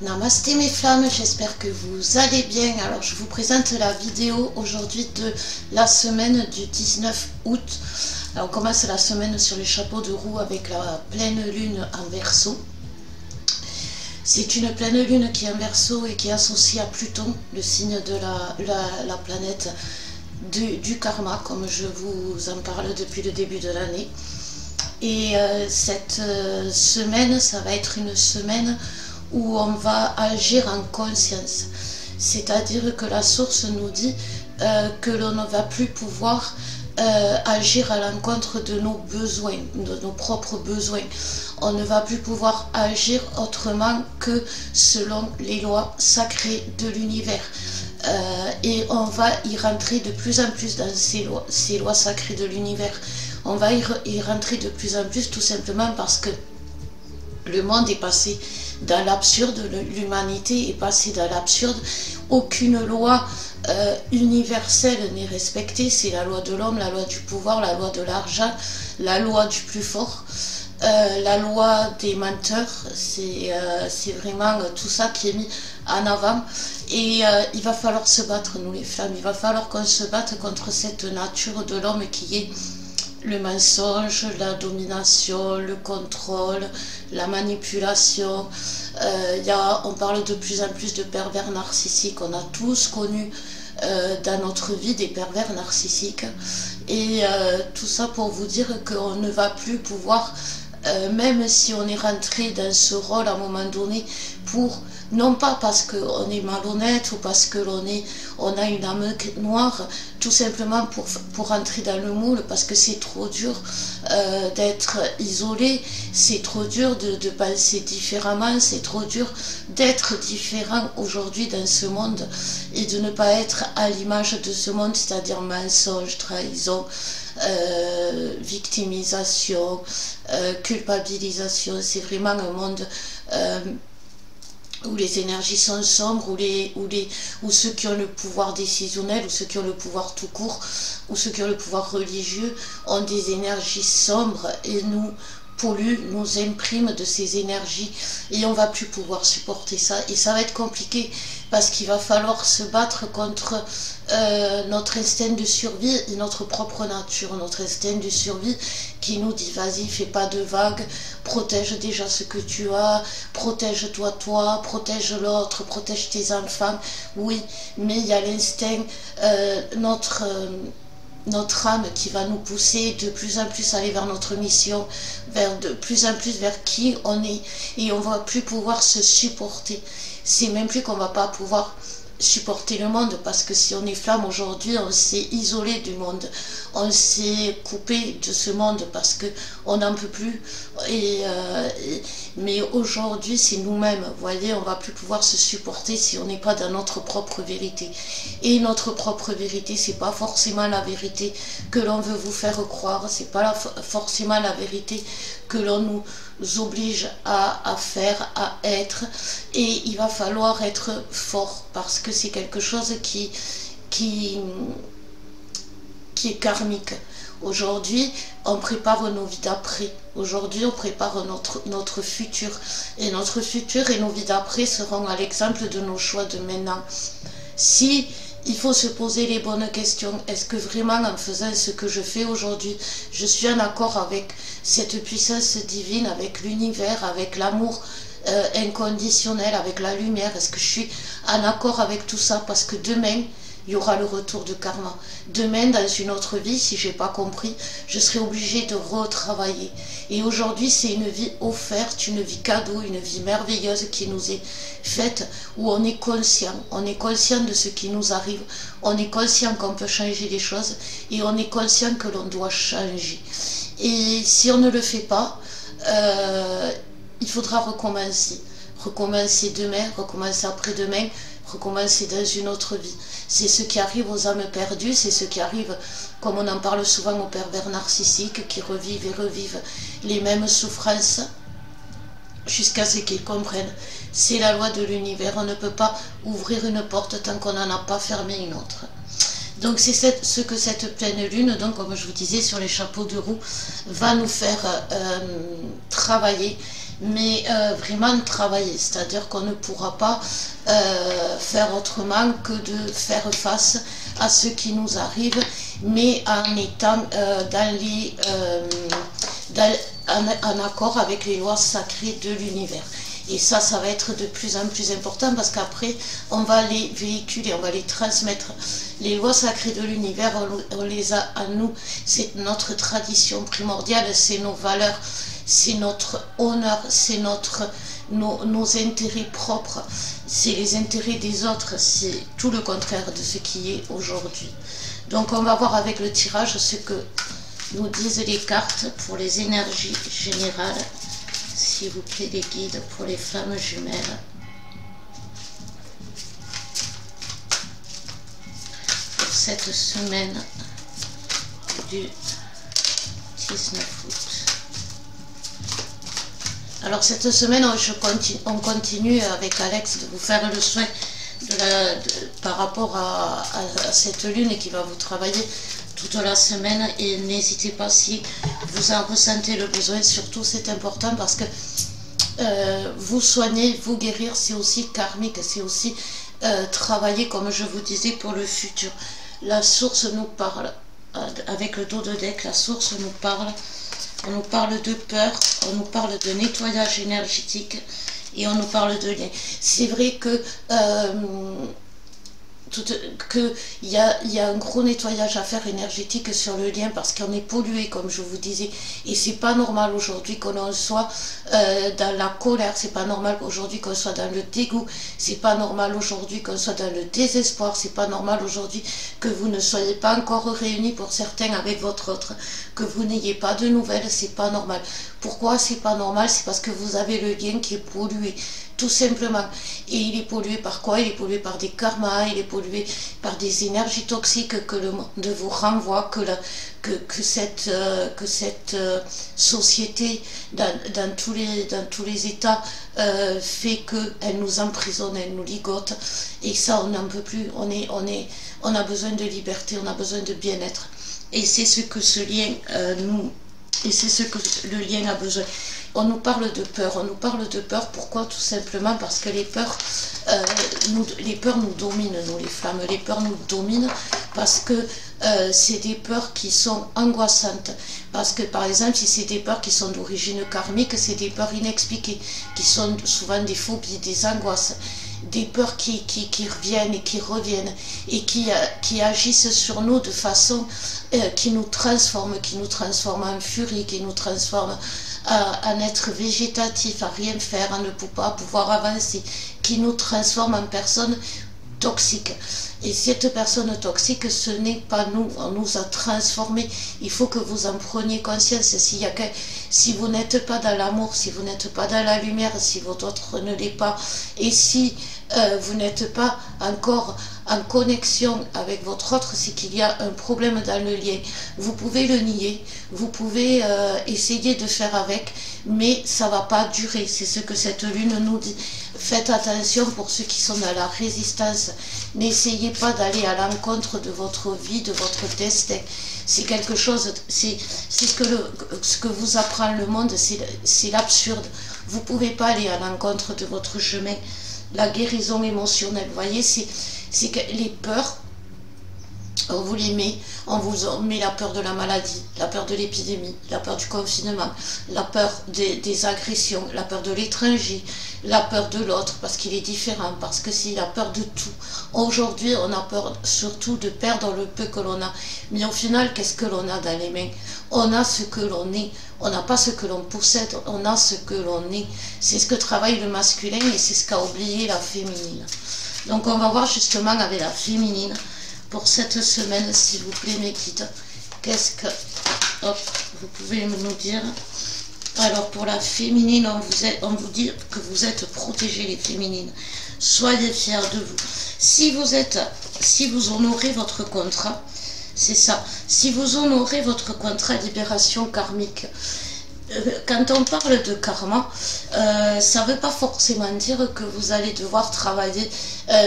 Namasté mes flammes, j'espère que vous allez bien. Alors je vous présente la vidéo aujourd'hui de la semaine du 19 août. Alors, on commence la semaine sur les chapeaux de roue avec la pleine lune en Verseau. C'est une pleine lune qui est en Verseau et qui est associée à Pluton, le signe de la planète du karma, comme je vous en parle depuis le début de l'année. Et cette semaine, ça va être une semaine où on va agir en conscience. C'est-à-dire que la source nous dit que l'on ne va plus pouvoir agir à l'encontre de nos besoins, de nos propres besoins. On ne va plus pouvoir agir autrement que selon les lois sacrées de l'univers. Et on va y rentrer de plus en plus dans ces lois sacrées de l'univers. On va y rentrer de plus en plus tout simplement parce que le monde est passé dans l'absurde, l'humanité est passée dans l'absurde. Aucune loi universelle n'est respectée. C'est la loi de l'homme, la loi du pouvoir, la loi de l'argent, la loi du plus fort, la loi des menteurs. C'est vraiment tout ça qui est mis en avant. Et il va falloir se battre, nous les femmes. Il va falloir qu'on se batte contre cette nature de l'homme qui est le mensonge, la domination, le contrôle, la manipulation. On parle de plus en plus de pervers narcissiques. On a tous connu dans notre vie des pervers narcissiques. Et tout ça pour vous dire qu'on ne va plus pouvoir, même si on est rentré dans ce rôle à un moment donné, non pas parce qu'on est malhonnête ou parce qu'on a une âme noire, tout simplement pour rentrer dans le moule, parce que c'est trop dur d'être isolé, c'est trop dur de penser différemment, c'est trop dur d'être différent aujourd'hui dans ce monde et de ne pas être à l'image de ce monde, c'est-à-dire mensonge, trahison, victimisation, culpabilisation. C'est vraiment un monde où les énergies sont sombres, où ceux qui ont le pouvoir décisionnel, ou ceux qui ont le pouvoir tout court, ou ceux qui ont le pouvoir religieux ont des énergies sombres et nous polluent, nous impriment de ces énergies et on va plus pouvoir supporter ça. Et ça va être compliqué parce qu'il va falloir se battre contre notre instinct de survie et notre propre nature, notre instinct de survie qui nous dit vas-y, fais pas de vagues, protège déjà ce que tu as, protège-toi toi, protège l'autre, protège tes enfants. Oui, mais il y a l'instinct, notre âme qui va nous pousser de plus en plus à aller vers notre mission, de plus en plus vers qui on est, et on va plus pouvoir se supporter. C'est même plus qu'on va pas pouvoir supporter le monde, parce que si on est flamme aujourd'hui, on s'est isolé du monde, on s'est coupé de ce monde parce que on n'en peut plus. Mais aujourd'hui, c'est nous-mêmes, vous voyez, on va plus pouvoir se supporter si on n'est pas dans notre propre vérité. Et notre propre vérité, c'est pas forcément la vérité que l'on veut vous faire croire, c'est pas forcément la vérité que l'on nous oblige à faire, à être. Et il va falloir être fort parce que c'est quelque chose qui est karmique. Aujourd'hui, on prépare nos vies d'après. Aujourd'hui, on prépare notre futur. Et notre futur et nos vies d'après seront à l'exemple de nos choix de maintenant. Si il faut se poser les bonnes questions. Est-ce que vraiment, en faisant ce que je fais aujourd'hui, je suis en accord avec cette puissance divine, avec l'univers, avec l'amour inconditionnel, avec la lumière? Est-ce que je suis en accord avec tout ça? Parce que demain, il y aura le retour de karma. Demain, dans une autre vie, si je n'ai pas compris, je serai obligée de retravailler. Et aujourd'hui, c'est une vie offerte, une vie cadeau, une vie merveilleuse qui nous est faite, où on est conscient de ce qui nous arrive, on est conscient qu'on peut changer les choses, et on est conscient que l'on doit changer. Et si on ne le fait pas, il faudra recommencer. Recommencer demain, recommencer après-demain, recommencer dans une autre vie. C'est ce qui arrive aux âmes perdues, c'est ce qui arrive, comme on en parle souvent, aux pervers narcissiques qui revivent et revivent les mêmes souffrances jusqu'à ce qu'ils comprennent. C'est la loi de l'univers, on ne peut pas ouvrir une porte tant qu'on n'en a pas fermé une autre. Donc c'est ce que cette pleine lune, donc comme je vous disais sur les chapeaux de roue, va nous faire travailler mais vraiment travailler. C'est-à-dire qu'on ne pourra pas faire autrement que de faire face à ce qui nous arrive, mais en étant en accord avec les lois sacrées de l'univers. Et ça va être de plus en plus important parce qu'après, on va les véhiculer, on va les transmettre. Les lois sacrées de l'univers, on les a à nous. C'est notre tradition primordiale, c'est nos valeurs, c'est notre honneur, c'est nos intérêts propres, c'est les intérêts des autres, c'est tout le contraire de ce qui est aujourd'hui. Donc on va voir avec le tirage ce que nous disent les cartes pour les énergies générales. S'il vous plaît, des guides pour les flammes jumelles. Pour cette semaine du 19 août. Alors cette semaine, on continue avec Alex de vous faire le soin par rapport à cette lune qui va vous travailler toute la semaine, et n'hésitez pas si vous en ressentez le besoin. Surtout c'est important parce que vous soigner, vous guérir, c'est aussi karmique, c'est aussi travailler, comme je vous disais, pour le futur. La source nous parle, avec le dos de deck, la source nous parle, on nous parle de peur, on nous parle de nettoyage énergétique et on nous parle de lien. C'est vrai que il y a un gros nettoyage à faire énergétique sur le lien parce qu'on est pollué, comme je vous disais, et c'est pas normal aujourd'hui qu'on soit dans la colère, c'est pas normal aujourd'hui qu'on soit dans le dégoût, c'est pas normal aujourd'hui qu'on soit dans le désespoir, c'est pas normal aujourd'hui que vous ne soyez pas encore réunis pour certains avec votre autre, que vous n'ayez pas de nouvelles, c'est pas normal. Pourquoi c'est pas normal? C'est parce que vous avez le lien qui est pollué, tout simplement. Et il est pollué par quoi? Il est pollué par des karmas, il est pollué par des énergies toxiques que le monde vous renvoie, que cette société dans tous les états fait qu'elle nous emprisonne, elle nous ligote, et ça on n'en peut plus. On a besoin de liberté, on a besoin de bien-être, et c'est ce que ce lien c'est ce que le lien a besoin. On nous parle de peur, pourquoi? Tout simplement parce que les peurs nous dominent, nous les flammes, les peurs nous dominent parce que c'est des peurs qui sont angoissantes. Parce que par exemple, si c'est des peurs qui sont d'origine karmique, c'est des peurs inexpliquées, qui sont souvent des phobies, des angoisses, des peurs qui reviennent et qui agissent sur nous de façon qui nous transforme en furie, qui nous transforme en être végétatif, à rien faire, à ne pas pouvoir avancer, qui nous transforme en personne toxique. Et cette personne toxique, ce n'est pas nous, on nous a transformés. Il faut que vous en preniez conscience. Si vous n'êtes pas dans l'amour, si vous n'êtes pas dans la lumière, si votre autre ne l'est pas, et si vous n'êtes pas encore en connexion avec votre autre, c'est qu'il y a un problème dans le lien. Vous pouvez le nier, vous pouvez essayer de faire avec, mais ça ne va pas durer. C'est ce que cette lune nous dit. Faites attention pour ceux qui sont dans la résistance. N'essayez pas d'aller à l'encontre de votre vie, de votre destin. C'est quelque chose, c'est ce que vous apprend le monde, c'est l'absurde. Vous ne pouvez pas aller à l'encontre de votre chemin. La guérison émotionnelle, vous voyez, c'est que les peurs, on vous les met, on vous met la peur de la maladie, la peur de l'épidémie, la peur du confinement, la peur des agressions, la peur de l'étranger, la peur de l'autre parce qu'il est différent, parce que c'est la peur de tout. Aujourd'hui, on a peur surtout de perdre le peu que l'on a. Mais au final, qu'est-ce que l'on a dans les mains? On a ce que l'on est. On n'a pas ce que l'on possède, on a ce que l'on est. C'est ce que travaille le masculin et c'est ce qu'a oublié la féminine. Donc on va voir justement avec la féminine pour cette semaine, s'il vous plaît mes guides. Qu'est-ce que... Hop, vous pouvez nous dire. Alors pour la féminine, on vous dit que vous êtes protégés les féminines. Soyez fiers de vous. Si vous honorez votre contrat, c'est ça. Si vous honorez votre contrat libération karmique, quand on parle de karma, ça ne veut pas forcément dire que vous allez devoir travailler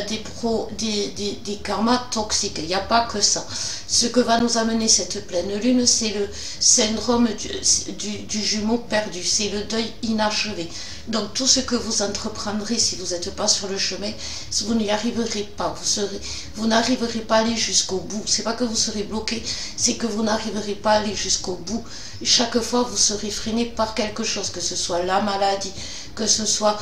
des karmas toxiques. Il n'y a pas que ça. Ce que va nous amener cette pleine lune, c'est le syndrome du jumeau perdu, c'est le deuil inachevé. Donc tout ce que vous entreprendrez, si vous n'êtes pas sur le chemin, vous n'y arriverez pas. Vous n'arriverez pas à aller jusqu'au bout. C'est pas que vous serez bloqué, c'est que vous n'arriverez pas à aller jusqu'au bout. Chaque fois, vous serez freiné par quelque chose, que ce soit la maladie, que ce soit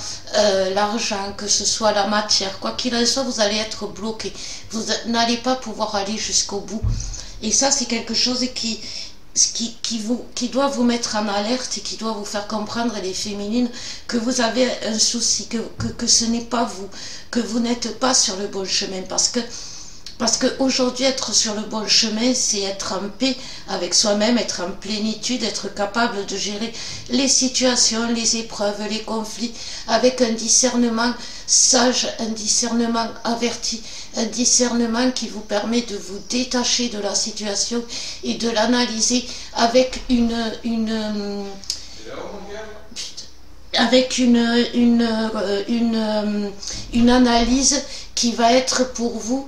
l'argent, que ce soit la matière. Quoi qu'il en soit, vous allez être bloqué. Vous n'allez pas pouvoir aller jusqu'au bout. Et ça, c'est quelque chose qui doit vous mettre en alerte et qui doit vous faire comprendre, les féminines, que vous avez un souci, que ce n'est pas vous, que vous n'êtes pas sur le bon chemin. Parce qu'aujourd'hui, être sur le bon chemin, c'est être en paix avec soi-même, être en plénitude, être capable de gérer les situations, les épreuves, les conflits, avec un discernement sage, un discernement averti, un discernement qui vous permet de vous détacher de la situation et de l'analyser avec une analyse qui va être pour vous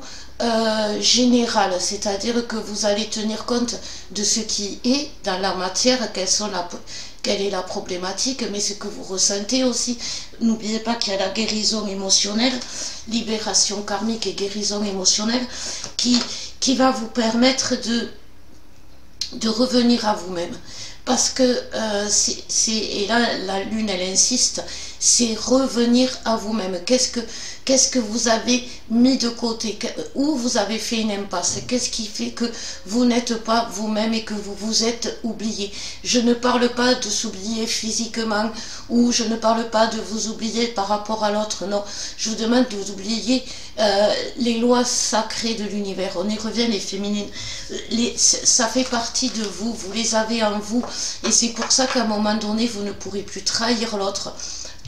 générale, c'est-à-dire que vous allez tenir compte de ce qui est dans la matière, quelle est la problématique, mais ce que vous ressentez aussi. N'oubliez pas qu'il y a la guérison émotionnelle, libération karmique et guérison émotionnelle qui va vous permettre de revenir à vous-même. Parce que, et là la lune elle insiste, c'est revenir à vous-même. Qu'est-ce que vous avez mis de côté? Où vous avez fait une impasse? Qu'est-ce qui fait que vous n'êtes pas vous-même et que vous vous êtes oublié? Je ne parle pas de s'oublier physiquement, ou je ne parle pas de vous oublier par rapport à l'autre, non. Je vous demande de vous oublier les lois sacrées de l'univers. On y revient, les féminines. Ça fait partie de vous, vous les avez en vous, et c'est pour ça qu'à un moment donné, vous ne pourrez plus trahir l'autre.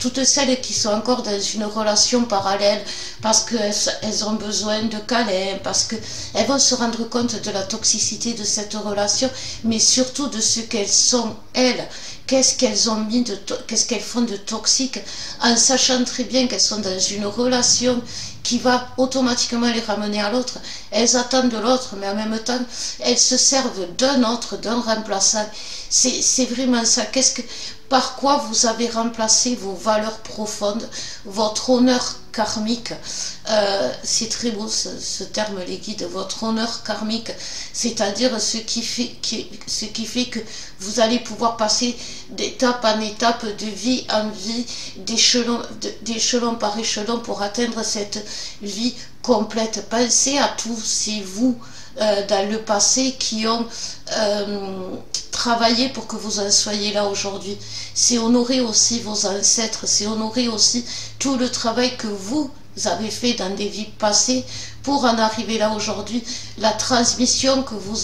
Toutes celles qui sont encore dans une relation parallèle, parce qu'elles ont besoin de câlins, parce qu'elles vont se rendre compte de la toxicité de cette relation, mais surtout de ce qu'elles sont, elles. Qu'est-ce qu'elles font de toxique, en sachant très bien qu'elles sont dans une relation qui va automatiquement les ramener à l'autre. Elles attendent de l'autre, mais en même temps, elles se servent d'un autre, d'un remplaçant. C'est vraiment ça. Par quoi vous avez remplacé vos valeurs profondes, votre honneur karmique? C'est très beau ce terme, les guides, votre honneur karmique, c'est-à-dire ce qui fait que vous allez pouvoir passer d'étape en étape, de vie en vie, d'échelon par échelon pour atteindre cette vie complète. Pensez à tous ces vous dans le passé qui ont travaillé pour que vous en soyez là aujourd'hui. C'est honorer aussi vos ancêtres, c'est honorer aussi tout le travail que vous avez fait dans des vies passées pour en arriver là aujourd'hui. La transmission que vous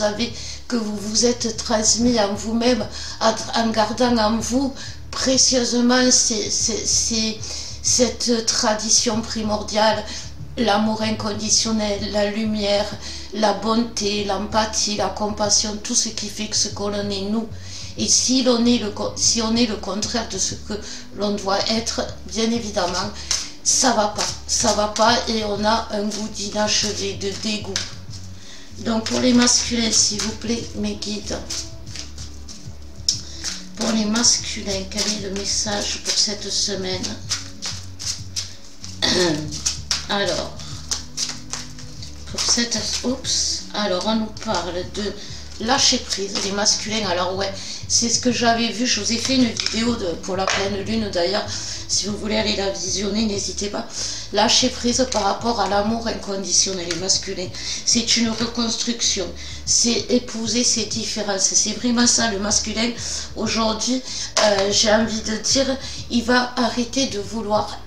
vous êtes transmis en vous-même, en gardant en vous précieusement cette tradition primordiale, l'amour inconditionnel, la lumière, la bonté, l'empathie, la compassion, tout ce qui fait que ce qu'on est nous. Et si on est le contraire de ce que l'on doit être, bien évidemment, ça va pas et on a un goût d'inachevé, de dégoût. Donc pour les masculins, s'il vous plaît, mes guides, pour les masculins, quel est le message pour cette semaine? Alors, pour cette... Oups, alors on nous parle de lâcher prise, les masculins. Alors ouais, c'est ce que j'avais vu, je vous ai fait une vidéo pour la pleine lune d'ailleurs, si vous voulez aller la visionner, n'hésitez pas. Lâcher prise par rapport à l'amour inconditionnel, les masculins, c'est une reconstruction, c'est épouser ses différences, c'est vraiment ça le masculin. Aujourd'hui, j'ai envie de dire, il va arrêter de vouloir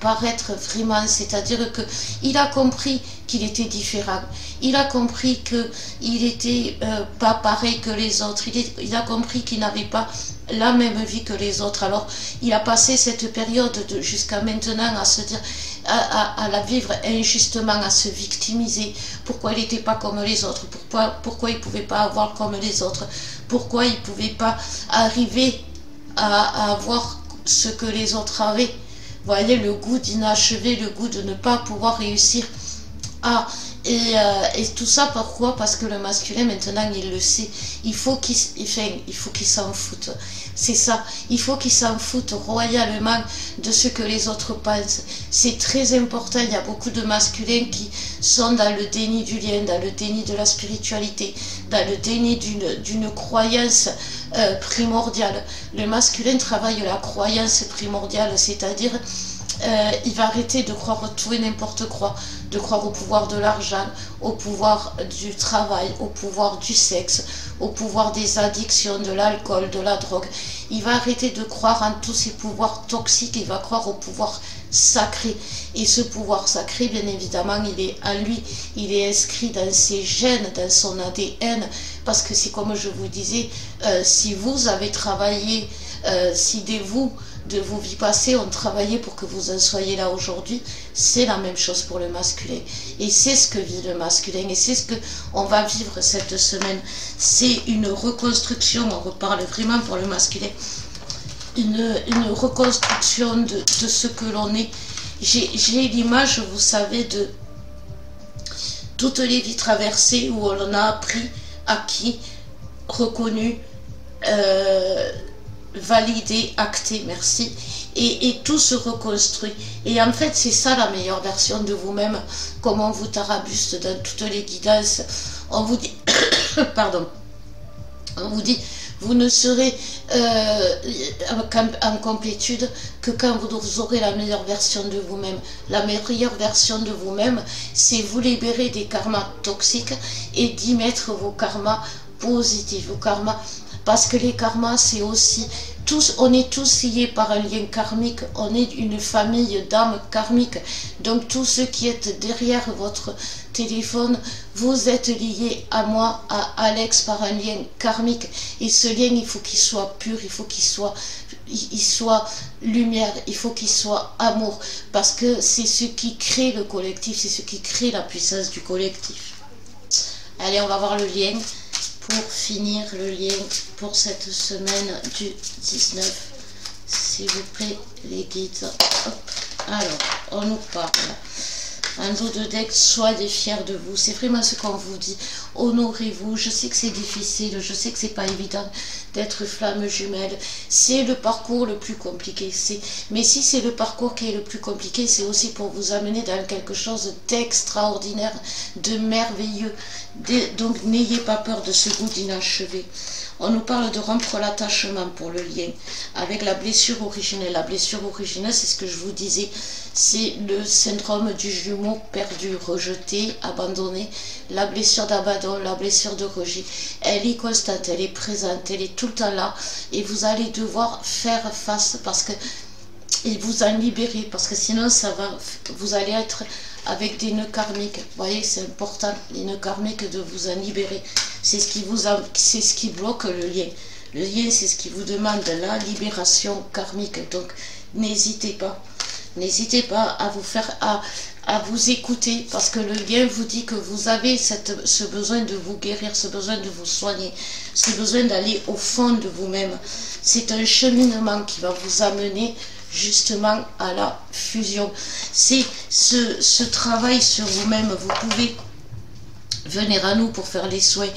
paraître vraiment, c'est-à-dire que il a compris qu'il était différent, il a compris qu'il était pas pareil que les autres, il a compris qu'il n'avait pas la même vie que les autres. Alors il a passé cette période jusqu'à maintenant à se dire, à la vivre injustement, à se victimiser. Pourquoi il n'était pas comme les autres, pourquoi il ne pouvait pas avoir comme les autres, pourquoi il ne pouvait pas arriver à avoir ce que les autres avaient. Vous voyez, le goût d'inachevé, le goût de ne pas pouvoir réussir à... Et tout ça, pourquoi? Parce que le masculin, maintenant, il le sait. Il faut qu'il s'en foute. C'est ça. Il faut qu'il s'en foute royalement de ce que les autres pensent. C'est très important. Il y a beaucoup de masculins qui sont dans le déni du lien, dans le déni de la spiritualité, dans le déni d'une croyance primordiale. Le masculin travaille la croyance primordiale, c'est-à-dire il va arrêter de croire tout et n'importe quoi, de croire au pouvoir de l'argent, au pouvoir du travail, au pouvoir du sexe, au pouvoir des addictions, de l'alcool, de la drogue. Il va arrêter de croire en tous ces pouvoirs toxiques, il va croire au pouvoir sacré. Et ce pouvoir sacré, bien évidemment, il est à lui, il est inscrit dans ses gènes, dans son ADN, parce que c'est comme je vous disais, si vous avez travaillé, si de vos vies passées ont travaillé pour que vous en soyez là aujourd'hui, c'est la même chose pour le masculin. Et c'est ce que vit le masculin, et c'est ce qu'on va vivre cette semaine. C'est une reconstruction, on reparle vraiment pour le masculin, une reconstruction de ce que l'on est. J'ai l'image, vous savez, de toutes les vies traversées où on a appris, acquis, reconnu, validé, acté, merci, et tout se reconstruit. Et en fait, c'est ça la meilleure version de vous-même, comme on vous tarabuste dans toutes les guidances. On vous dit, pardon, on vous dit, vous ne serez en complétude que quand vous aurez la meilleure version de vous-même. La meilleure version de vous-même, c'est vous libérer des karmas toxiques et d'y mettre vos karmas positifs, vos karmas. Parce que les karmas, c'est aussi, on est tous liés par un lien karmique, on est une famille d'âmes karmiques. Donc tous ceux qui êtes derrière votre téléphone, vous êtes liés à moi, à Alex, par un lien karmique. Et ce lien, il faut qu'il soit pur, il faut qu'il soit lumière, il faut qu'il soit amour. Parce que c'est ce qui crée le collectif, c'est ce qui crée la puissance du collectif. Allez, on va voir le lien. Pour finir le lien pour cette semaine du 19, s'il vous plaît, les guides. Hop. Alors, on nous parle. Un dos de deck, soyez fiers de vous. C'est vraiment ce qu'on vous dit. Honorez-vous. Je sais que c'est difficile, je sais que c'est pas évident d'être flamme jumelle. C'est le parcours le plus compliqué. Mais si c'est le parcours qui est le plus compliqué, c'est aussi pour vous amener dans quelque chose d'extraordinaire, de merveilleux. Donc n'ayez pas peur de ce goût d'inachevé. On nous parle de rompre l'attachement pour le lien avec la blessure originelle. La blessure originelle, c'est ce que je vous disais, c'est le syndrome du jumeau perdu, rejeté, abandonné. La blessure d'abandon, la blessure de rejet, elle est constante, elle est présente, elle est tout le temps là. Et vous allez devoir faire face parce que, et vous en libérer, parce que sinon vous allez être avec des nœuds karmiques. Vous voyez, c'est important, les nœuds karmiques, de vous en libérer. C'est ce qui bloque le lien. Le lien, c'est ce qui vous demande la libération karmique. Donc, n'hésitez pas. N'hésitez pas à vous faire, à vous écouter, parce que le lien vous dit que vous avez ce besoin de vous guérir, ce besoin de vous soigner, ce besoin d'aller au fond de vous-même. C'est un cheminement qui va vous amener justement à la fusion. C'est ce travail sur vous-même. Vous pouvez venir à nous pour faire les soins,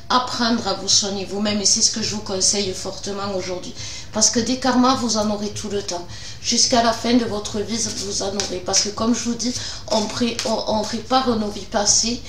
apprendre à vous soigner vous-même, et c'est ce que je vous conseille fortement aujourd'hui, parce que des karmas, vous en aurez tout le temps, jusqu'à la fin de votre vie, vous en aurez, parce que comme je vous dis, on prépare nos vies passées,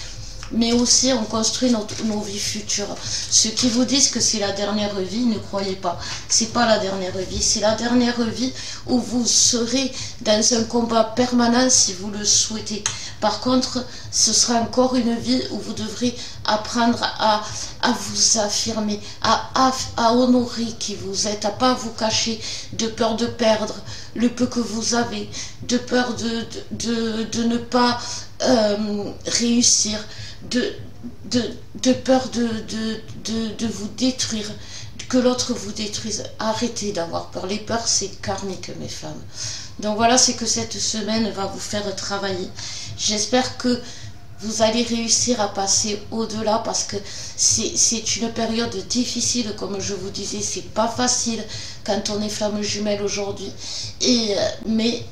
mais aussi on construit nos vies futures. Ceux qui vous disent que c'est la dernière vie, ne croyez pas. C'est pas la dernière vie, c'est la dernière vie où vous serez dans un combat permanent si vous le souhaitez. Par contre, ce sera encore une vie où vous devrez apprendre à vous affirmer, à honorer qui vous êtes, à pas vous cacher de peur de perdre le peu que vous avez, de peur de ne pas réussir, de peur de vous détruire, que l'autre vous détruise. Arrêtez d'avoir peur. Les peurs, c'est karmique, mes femmes. Donc voilà ce que cette semaine va vous faire travailler. J'espère que vous allez réussir à passer au-delà parce que c'est une période difficile, comme je vous disais, c'est pas facile quand on est flamme jumelle aujourd'hui, mais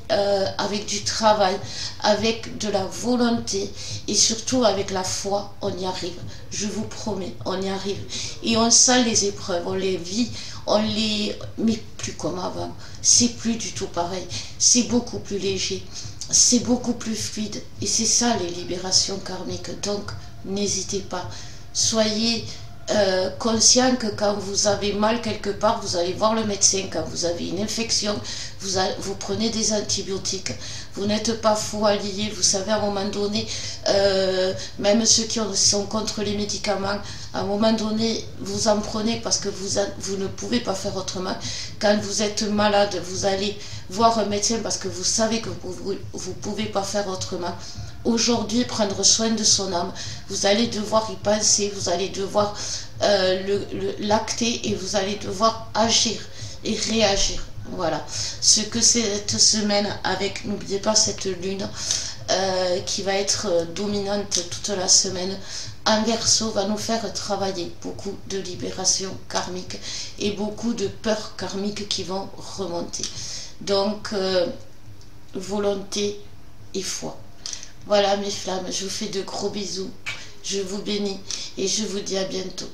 avec du travail, avec de la volonté et surtout avec la foi, on y arrive. Je vous promets, on y arrive. Et on sent les épreuves, on les vit, mais plus comme avant. C'est plus du tout pareil. C'est beaucoup plus léger. C'est beaucoup plus fluide. Et c'est ça les libérations karmiques. Donc, n'hésitez pas. Soyez conscient que quand vous avez mal quelque part, vous allez voir le médecin. Quand vous avez une infection, vous prenez des antibiotiques. Vous n'êtes pas fou allié. Vous savez, à un moment donné, même ceux qui sont contre les médicaments, à un moment donné, vous en prenez parce que vous ne pouvez pas faire autrement. Quand vous êtes malade, vous allez voir un médecin parce que vous savez que vous ne pouvez pas faire autrement. Aujourd'hui, prendre soin de son âme, vous allez devoir y penser, vous allez devoir l'acter et vous allez devoir agir et réagir. Voilà. Ce que cette semaine, avec, n'oubliez pas cette lune qui va être dominante toute la semaine, en Verseau, va nous faire travailler beaucoup de libération karmique et beaucoup de peurs karmiques qui vont remonter. Donc, volonté et foi. Voilà mes flammes, je vous fais de gros bisous, je vous bénis et je vous dis à bientôt.